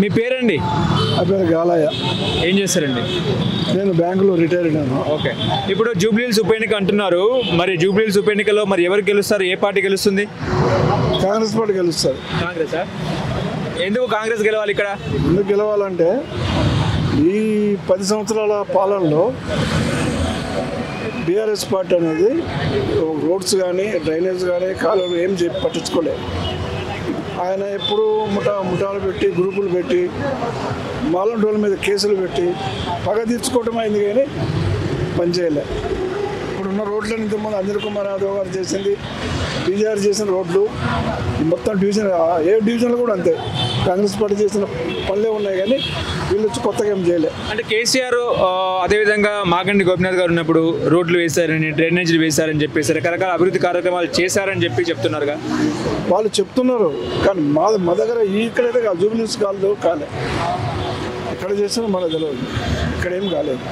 మీ పేరండి? నా పేరు గాలయ్య. ఏం చేస్తారండి? నేను బ్యాంకులో రిటైర్ అయినాను. ఓకే. ఇప్పుడు జూబ్లీహిల్స్ ఉప ఎన్నిక అంటున్నారు, మరి జూబ్లీహిల్స్ ఉప ఎన్నికలో మరి ఎవరు గెలుస్తారు? ఏ పార్టీ గెలుస్తుంది? కాంగ్రెస్ పార్టీ గెలుస్తుంది. కాంగ్రెసా? ఎందుకు కాంగ్రెస్ గెలవాలి ఇక్కడ? ఎందుకు గెలవాలంటే ఈ 10 సంవత్సరాల పాలనలో బీఆర్ఎస్ పార్టీ అనేది రోడ్స్ కానీ డ్రైనేజ్ కానీ కాలువలు ఏం పట్టించుకోలేదు. ఆయన ఎప్పుడు ముఠాలు పెట్టి గ్రూపులు పెట్టి మాలంటోళ్ళ మీద కేసులు పెట్టి పగ తీర్చుకోవటం అయింది కానీ పనిచేయలే. ఇప్పుడున్న రోడ్లను ఇంతకుముందు అంజన్ కుమార్ యాదవ్ గారు చేసింది, బీజేఆర్ చేసిన రోడ్లు మొత్తం డివిజన్, ఏ డివిజన్లు కూడా అంతే కాంగ్రెస్ పార్టీ చేసిన పనులే ఉన్నాయి కానీ వీళ్ళు వచ్చి కొత్తగా ఏం చేయలే. అంటే కేసీఆర్ అదేవిధంగా మాగంటి గోపినాథ్ గారు ఉన్నప్పుడు రోడ్లు వేశారని, డ్రైనేజీలు వేశారని చెప్పేసి రకరకాల అభివృద్ధి కార్యక్రమాలు చేశారని చెప్తున్నారుగా. వాళ్ళు చెప్తున్నారు కానీ మా దగ్గర ఇక్కడైతే జూబ్లీహిల్స్ కాలే. ఇక్కడ చేసినా మనకు తెలియదు, ఇక్కడ ఏం కాలేదు.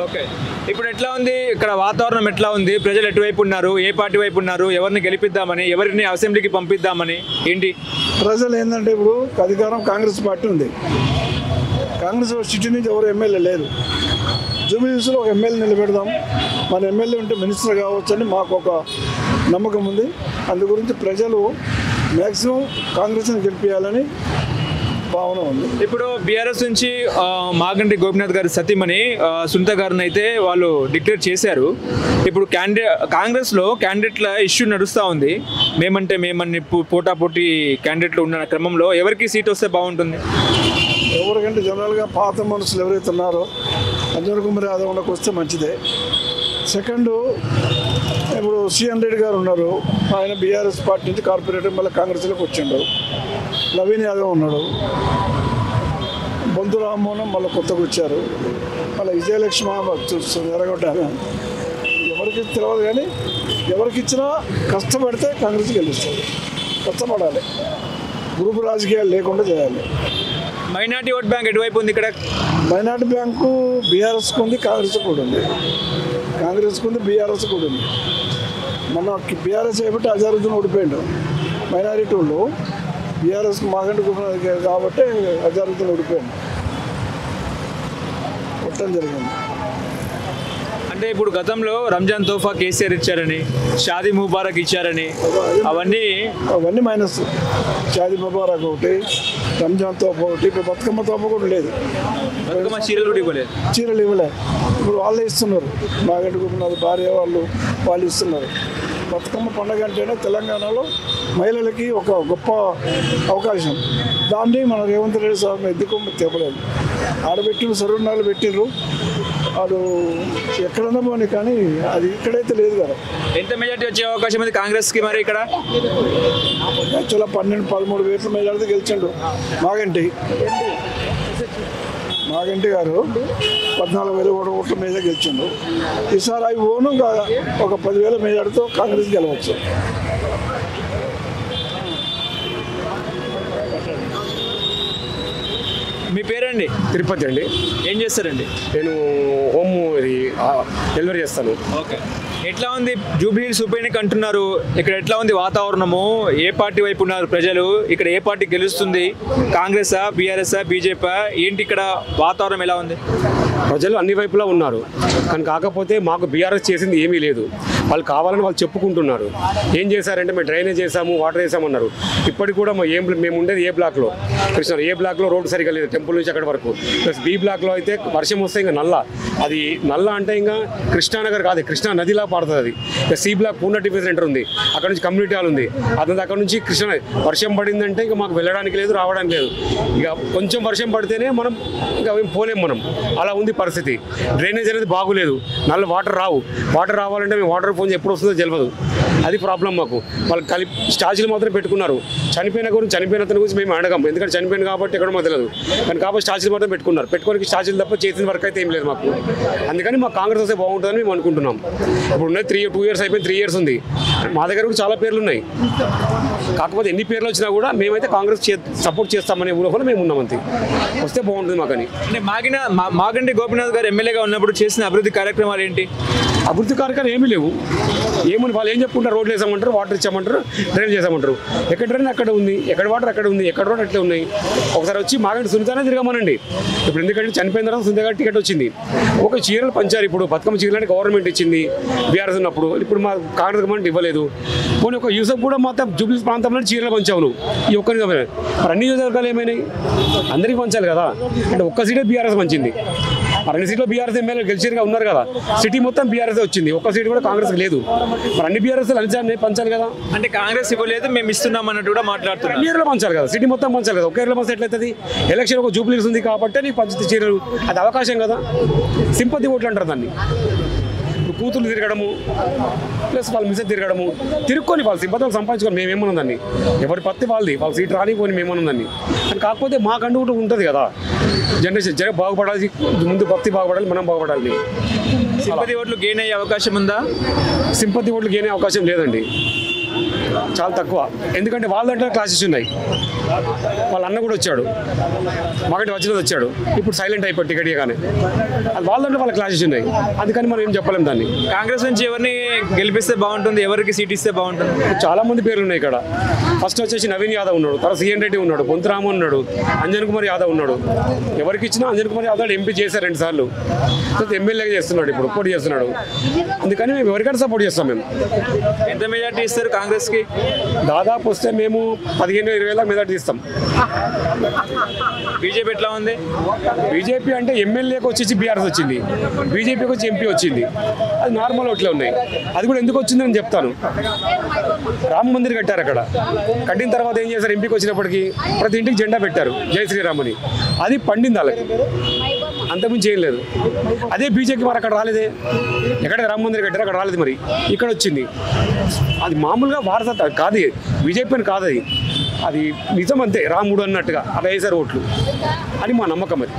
ఓకే. ఇప్పుడు ఎట్లా ఉంది ఇక్కడ వాతావరణం? ఎట్లా ఉంది? ప్రజలు ఎటువైపు ఉన్నారు? ఏ పార్టీ వైపు ఉన్నారు? ఎవరిని గెలిపిద్దామని, ఎవరిని అసెంబ్లీకి పంపిద్దామని ఏంటి? ప్రజలు ఏంటంటే ఇప్పుడు అధికారం కాంగ్రెస్ పార్టీ ఉంది. కాంగ్రెస్ సిటీ నుంచి ఎవరు ఎమ్మెల్యే లేరు. జూబ్లీహిల్స్లో ఒక ఎమ్మెల్యే నిలబెడదాం, మన ఎమ్మెల్యే ఉంటే మినిస్టర్ కావచ్చు అని మాకు ఒక నమ్మకం ఉంది. అందు గురించి ప్రజలు మ్యాక్సిమం కాంగ్రెస్ని గెలిపించాలని భావన ఉంది. ఇప్పుడు బీఆర్ఎస్ నుంచి మాగంటి గోపినాథ్ గారి సతీమణి సునీత గారిని అయితే వాళ్ళు డిక్లేర్ చేశారు. ఇప్పుడు కాంగ్రెస్లో క్యాండిడేట్ల ఇష్యూ నడుస్తూ ఉంది. మేమని పోటాపోటీ క్యాండిడేట్లు ఉన్న క్రమంలో ఎవరికి సీట్ వస్తే బాగుంటుంది? ఎవరికంటే జనరల్గా పాత మనుషులు ఎవరైతే ఉన్నారో అంజన్ కుమార్ యాదవ్కి వస్తే మంచిదే. సెకండ్, ఇప్పుడు సిఎన్ రెడ్డి గారు ఉన్నారు, ఆయన బీఆర్ఎస్ పార్టీ నుంచి కార్పొరేటర్ మళ్ళీ కాంగ్రెస్లోకి వచ్చిండు. నవీన్ యాదవ్ ఉన్నాడు, బొంతు రామ్మోహన్ మళ్ళీ కొత్తగా వచ్చారు, మళ్ళీ విజయలక్ష్మి చూస్తుంది ఎరగొట్టాను. ఎవరికి తెలియదు కానీ ఎవరికి ఇచ్చినా కష్టపడితే కాంగ్రెస్ గెలుస్తుంది. కష్టపడాలి, గ్రూప్ రాజకీయాలు లేకుండా చేయాలి. మైనార్టీ ఓట్ బ్యాంక్ ఎటువైపు ఉంది ఇక్కడ? మైనార్టీ బ్యాంకు బీఆర్ఎస్కి ఉంది, కాంగ్రెస్ కూడా ఉంది. కాంగ్రెస్కి ఉంది, బీఆర్ఎస్ కూడా ఉంది. మన బీఆర్ఎస్ అయిపోతే అజారుద్దీన్ ఓడిపోయిండు. మైనారిటీ వాళ్ళు బీఆర్ఎస్కి మాగంటి కాబట్టి అజారుద్దీన్ ఓడిపోయిండు, కొట్టడం జరిగింది. అంటే ఇప్పుడు గతంలో రంజాన్ తోఫా కేసీఆర్ ఇచ్చారని, షాదీ ముబారక్ ఇచ్చారని, అవన్నీ మైనస్. షాదీ ముబారక్ ఒకటి, రంజాన్ తోఫా ఒకటి, ఇప్పుడు బతుకమ్మ తోఫా కూడా లేదు. బతుకమ్మ చీరలు కూడా ఇవ్వలేదు. చీరలు ఇవ్వలే, ఇప్పుడు వాళ్ళే ఇస్తున్నారు. మాగంటి గోపినాథ్ భార్య వాళ్ళు ఇస్తున్నారు. బతుకమ్మ పండుగ అంటేనే తెలంగాణలో మహిళలకి ఒక గొప్ప అవకాశం. దాన్ని మన రేవంత్ రెడ్డి సార్ ఎందుకు తెప్పలేదు. ఆడబెట్టిన సర్వనాలు పెట్టిర్రు, అది ఎక్కడన్నా పోనీ కానీ అది ఇక్కడైతే లేదు కదా. ఎంత మెజార్టీ వచ్చే అవకాశం ఉంది కాంగ్రెస్కి మరి ఇక్కడ? యాక్చువల్గా 12-13 వేల మెజార్టీ గెలిచిండు మాగంటి గారు. 14,000 ఓట్ల మీద గెలిచిండు. ఈసారి అవి ఓను ఒక 10,000 మెజార్టీతో కాంగ్రెస్ గెలవచ్చు. మీ పేరండి? తిరుపతి అండి. ఏం చేస్తారండి? నేను హోమ్ డెలివరీ చేస్తాను. ఓకే. ఎట్లా ఉంది జూబ్లీహిల్స్ ఉప ఎన్నిక అంటున్నారు, ఇక్కడ ఎట్లా ఉంది వాతావరణము? ఏ పార్టీ వైపు ఉన్నారు ప్రజలు? ఇక్కడ ఏ పార్టీ గెలుస్తుంది? కాంగ్రెసా, బీఆర్ఎస్ఆ, బీజేపీ? ఏంటి ఇక్కడ వాతావరణం ఎలా ఉంది? ప్రజలు అన్ని వైపులా ఉన్నారు, కానీ కాకపోతే మాకు బీఆర్ఎస్ చేసింది ఏమీ లేదు. వాళ్ళు కావాలని వాళ్ళు చెప్పుకుంటున్నారు. ఏం చేశారంటే మేము డ్రైనేజ్ చేసాము, వాటర్ వేసామన్నారు. ఇప్పటికి కూడా మేము ఉండేది ఏ బ్లాక్లో, కృష్ణ ఏ బ్లాక్లో రోడ్డు సరిగా లేదు, టెంపుల్ నుంచి అక్కడి వరకు. ప్లస్ బి బ్లాక్లో అయితే వర్షం వస్తే ఇంకా అది నల్ల అంటే ఇంకా కృష్ణానగర్ కాదు, కృష్ణా నదిలా పాడుతుంది అది. ఇక సి బ్లాక్ పూర్ణ టిఫిన్ సెంటర్ ఉంది, అక్కడ నుంచి కమ్యూనిటీ హాల్ ఉంది. అదంతా అక్కడ నుంచి కృష్ణ వర్షం పడిందంటే ఇంకా మాకు వెళ్ళడానికి లేదు, రావడానికి లేదు. ఇక కొంచెం వర్షం పడితేనే మనం ఇంకా పోలేం మనం, అలా ఉంది పరిస్థితి. డ్రైనేజ్ అనేది బాగులేదు, నల్ల వాటర్ రావాలంటే మేము వాటర్ ఫోన్ ఎప్పుడు వస్తుందో తెలియదు. అది ప్రాబ్లం మాకు. వాళ్ళు స్టాచ్యూలు మాత్రం పెట్టుకున్నారు. చనిపోయిన అతని గురించి మేము అడగం, ఎందుకంటే చనిపోయింది కాబట్టి ఎక్కడ మాకు తెలియదు. కానీ కాబట్టి స్టాచ్యూలు మాత్రం పెట్టుకోనికి స్టాచ్యూలు తప్ప చేసిన వర్క్ అయితే ఏం లేదు మాకు. అందుకని మాకు కాంగ్రెస్ వస్తే బాగుంటుందని మేము అనుకుంటున్నాం. ఇప్పుడు ఉన్నది 2 years అయిపోయింది, 3 years ఉంది. మా దగ్గర కూడా చాలా పేర్లు ఉన్నాయి. కాకపోతే ఎన్ని పేర్లు వచ్చినా కూడా మేమైతే కాంగ్రెస్ సపోర్ట్ చేస్తామనే ఊహలో మేము ఉన్నాం. అంతే, వస్తే బాగుంటుంది మాకని. అంటే మాగంటి గోపినాథ్ గారు ఎమ్మెల్యేగా ఉన్నప్పుడు చేసిన అభివృద్ధి కార్యక్రమాలు ఏంటి? అభివృద్ధి కార్యక్రమాలు ఏమీ లేవు. ఏమని వాళ్ళు ఏం చెప్పుకుంటారు, రోడ్లు వేసామంటారు, వాటర్ ఇచ్చామంటారు, డ్రైన్ చేసామంటారు. ఎక్కడ డ్రైన్ అక్కడ ఉంది, ఎక్కడ వాటర్ అక్కడ ఉంది, ఎక్కడ రోడ్ అట్లే ఉన్నాయి. ఒకసారి వచ్చి మాగంటి సునీతనే తిరగమనండి. ఇప్పుడు ఎందుకంటే చనిపోయిన తర్వాత సునీత గారి టికెట్ వచ్చింది. ఒక చీరలు పంచారు. ఇప్పుడు బతుకమ్మ చీరలు అంటే గవర్నమెంట్ ఇచ్చింది బీఆర్ఎస్ ఉన్నప్పుడు. ఇప్పుడు మా కాంగ్రెస్ గవర్నమెంట్ ఇవ్వలేదు. పోనీ ఒక యూసఫ్ కూడా మాత్రం జూబ్లీ ప్రాంతంలో చీరలు పంచావు నువ్వు. ఈ ఒక్కరికి మరి అన్ని నియోజకవర్గాలు ఏమైనాయి? అందరికీ పంచాలి కదా. అంటే ఒక్క సీటే బీఆర్ఎస్ పంచింది. అన్ని సీట్లో బీఆర్ఎస్ ఎమ్మెల్యే గెలిచిగా ఉన్నారు కదా. సిటీ మొత్తం బీఆర్ఎస్ వచ్చింది, ఒక్క సీట్ కూడా కాంగ్రెస్ లేదు. మరి అన్ని బీఆర్ఎస్ అన్ని పంచాలి కదా. అంటే కాంగ్రెస్ ఇవ్వలేదు, మేము ఇస్తున్నాం అన్నట్టు కూడా మాట్లాడుతున్నారు. అన్ని ఏరియాలో పంచాలి కదా, సిటీ మొత్తం పంచాలి కదా. ఒక ఏరియాలో పంచి ఎట్లయితుంది? ఎలక్షన్ ఒక జూబ్లీస్ ఉంది కాబట్టి నీకు పంచితే చీరలు, అది అవకాశం కదా. సింపతి ఓట్లు అంటారు దాన్ని. ఇప్పుడు కూతురు తిరగడము ప్లస్ వాళ్ళ మిసెస్ తిరగడము, తిరుక్కొని వాళ్ళు సింపతి సంపాదించుకొని మేమేమన్నా దాన్ని. ఎవరి పత్తి వాళ్ళది, వాళ్ళ సీట్ రానిపోయి మేమన్నా దాన్ని. అని కాకపోతే మాకంటూ కూడా ఉంటుంది కదా. జనరేషన్ బాగుపడాలి, ముందు భక్తి బాగుపడాలి, మనం బాగుపడాలి. సింపతి ఓట్లు గెయిన్ అయ్యే అవకాశం ఉందా? సింపతి ఓట్లు గెయిన్ అయ్యే అవకాశం లేదండి, చాలా తక్కువ. ఎందుకంటే వాళ్ళ దాంట్లో క్లాసెస్ ఉన్నాయి. వాళ్ళ అన్న కూడా వచ్చాడు, మాకంటే వచ్చినది వచ్చాడు. ఇప్పుడు సైలెంట్ అయిపోయి టికెట్ ఇవ్వగానే. అది వాళ్ళ దాంట్లో వాళ్ళ క్లాసెస్ ఉన్నాయి. అందుకని మనం ఏం చెప్పలేము దాన్ని. కాంగ్రెస్ నుంచి ఎవరిని గెలిపిస్తే బాగుంటుంది, ఎవరికి సీట్ ఇస్తే బాగుంటుంది? చాలా మంది పేర్లు ఉన్నాయి ఇక్కడ. ఫస్ట్ వచ్చేసి నవీన్ యాదవ్ ఉన్నాడు, తర్వాత సిఎన్ రెడ్డి ఉన్నాడు, పొంతురాము ఉన్నాడు, అంజన్ కుమార్ యాదవ్ ఉన్నాడు. ఎవరికి ఇచ్చినా అంజన్ కుమార్ యాదవ్ ఎంపీ చేశారు 2 సార్లు, తర్వాత ఎమ్మెల్యేగా చేస్తున్నాడు, ఇప్పుడు పోటీ చేస్తున్నాడు. అందుకని మేము ఎవరికైనా సపోర్ట్ చేస్తాం. మేము ఎంత మెజార్టీ ఇస్తారు కాంగ్రెస్కి? దాదాపు వస్తే మేము 15-20 లాख మెజార్టీ ఇస్తాం. బీజేపీ ఎట్లా ఉంది? బీజేపీ అంటే ఎమ్మెల్యేకి వచ్చేసి బీఆర్ఎస్ వచ్చింది, బీజేపీకి వచ్చి ఎంపీ వచ్చింది. అది నార్మల్ ఓట్లే ఉన్నాయి. అది కూడా ఎందుకు వచ్చిందని చెప్తాను. రామ మందిర్ కట్టారు. అక్కడ కట్టిన తర్వాత ఏం చేశారు, ఎంపీకి వచ్చినప్పటికీ ప్రతి ఇంటికి జెండా పెట్టారు, జై శ్రీరామ్ అని. అది పండింది వాళ్ళకి, అంతకుమించి ఏం లేదు. అదే బీజేపీ మరి అక్కడ రాలేదే. ఎక్కడ రామ మందిర్ కట్టారు, అక్కడ రాలేదు. మరి ఇక్కడ వచ్చింది. అది మామూలుగా వారసత్వం కాదు, బీజేపీ అని కాదు. అది నిజం అంతే, రాముడు అన్నట్టుగా అలా వేశారు ఓట్లు అని మా నమ్మకం. అది